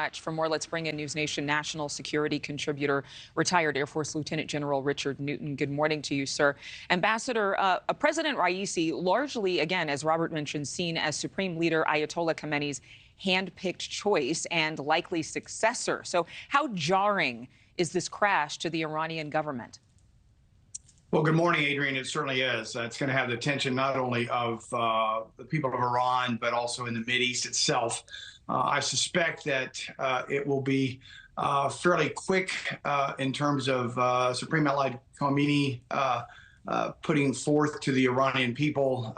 much. For more, let's bring in NewsNation national security contributor, retired Air Force Lieutenant General Richard Newton. Good morning to you, sir. Ambassador, President Raisi, largely, again, as Robert mentioned, seen as Supreme Leader Ayatollah Khamenei's hand-picked choice and likely successor. So how jarring is this crash to the Iranian government? Well, good morning, Adrian. It certainly is. It's going to have the attention not only of the people of Iran, but also in the Mideast itself. I suspect that it will be fairly quick in terms of Supreme Allied Khomeini putting forth to the Iranian people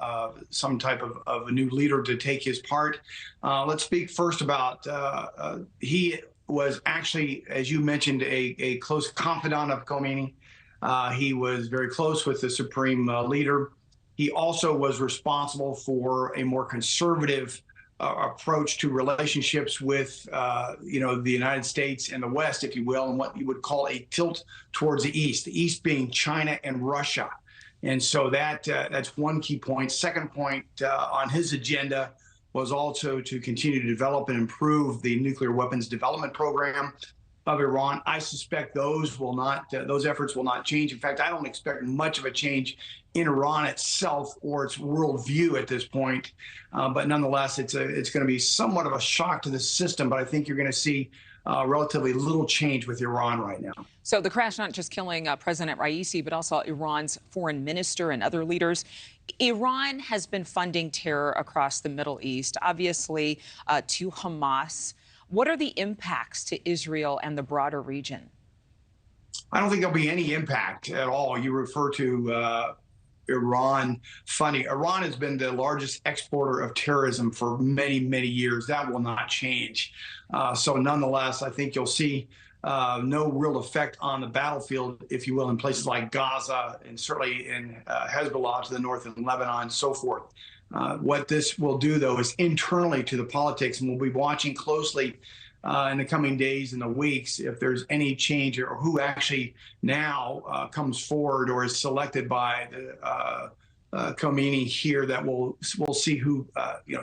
some type of a new leader to take his part. Let's speak first about he was actually, as you mentioned, a close confidant of Khomeini. He was very close with the supreme leader. He also was responsible for a more conservative approach to relationships with, the United States and the West, if you will, and what you would call a tilt towards the East being China and Russia. And so that's one key point. Second point on his agenda was also to continue to develop and improve the nuclear weapons development program of Iran. I suspect those efforts will not change. In fact, I don't expect much of a change in Iran itself or its worldview at this point. But nonetheless, it's going to be somewhat of a shock to the system. But I think you're going to see relatively little change with Iran right now. So the crash not just killing President Raisi, but also Iran's foreign minister and other leaders. Iran has been funding terror across the Middle East, obviously to Hamas. What are the impacts to Israel and the broader region? I don't think there'll be any impact at all. You refer to Iran funding. Iran has been the largest exporter of terrorism for many, many years. That will not change. So nonetheless, I think you'll see no real effect on the battlefield, if you will, in places like Gaza and certainly in Hezbollah to the north and Lebanon and so forth. What this will do, though, is internally to the politics, and we'll be watching closely in the coming days and the weeks if there's any change or who actually now comes forward or is selected by the Khomeini here. That we'll see who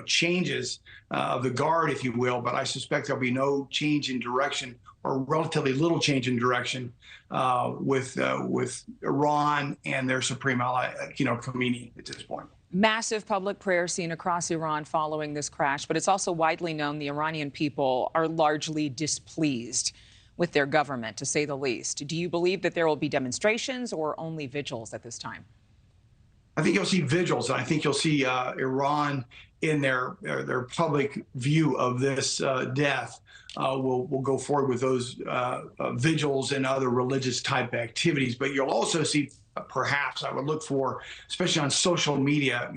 changes the guard, if you will. But I suspect there'll be no change in direction or relatively little change in direction with Iran and their supreme ally, Khomeini at this point. Massive public prayer seen across Iran following this crash, but it's also widely known the Iranian people are largely displeased with their government, to say the least. Do you believe that there will be demonstrations or only vigils at this time? I think you'll see vigils, and I think you'll see Iran in their public view of this death will go forward with those vigils and other religious type activities. But you'll also see, perhaps I would look for, especially on social media,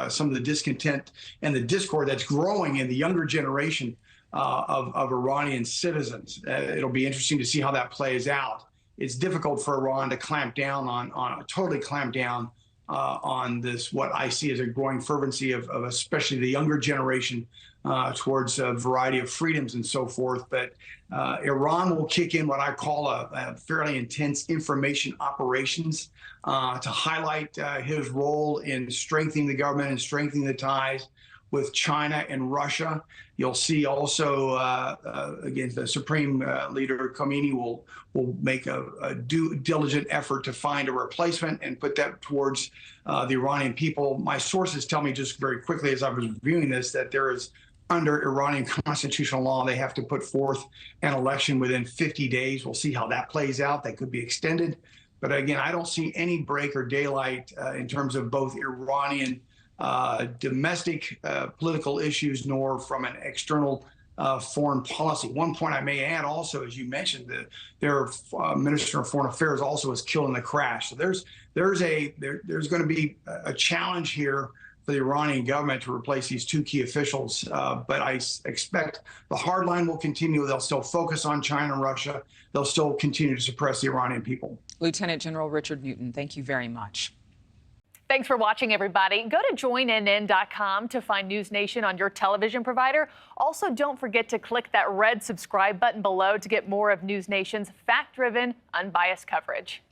some of the discontent and the discord that's growing in the younger generation of Iranian citizens. It'll be interesting to see how that plays out. It's difficult for Iran to clamp down totally clamp down on this, what I see as a growing fervency of especially the younger generation towards a variety of freedoms and so forth. But Iran will kick in what I call a fairly intense information operations to highlight his role in strengthening the government and strengthening the ties with China and Russia. You'll see also, again, the Supreme Leader Khomeini will make a due diligent effort to find a replacement and put that towards the Iranian people. My sources tell me just very quickly as I was reviewing this that there is, under Iranian constitutional law, they have to put forth an election within 50 days. We'll see how that plays out. That could be extended. But again, I don't see any break or daylight in terms of both Iranian domestic political issues nor from an external foreign policy. One point I may add also, as you mentioned, that their Minister of Foreign Affairs also was killed in the crash. So there's going to be a challenge here for the Iranian government to replace these two key officials. But I expect the hard line will continue. They'll still focus on China and Russia. They'll still continue to suppress the Iranian people. Lieutenant General Richard Newton, thank you very much. Thanks for watching, everybody. Go to joinnn.com to find NewsNation on your television provider. Also, don't forget to click that red subscribe button below to get more of NewsNation's fact-driven, unbiased coverage.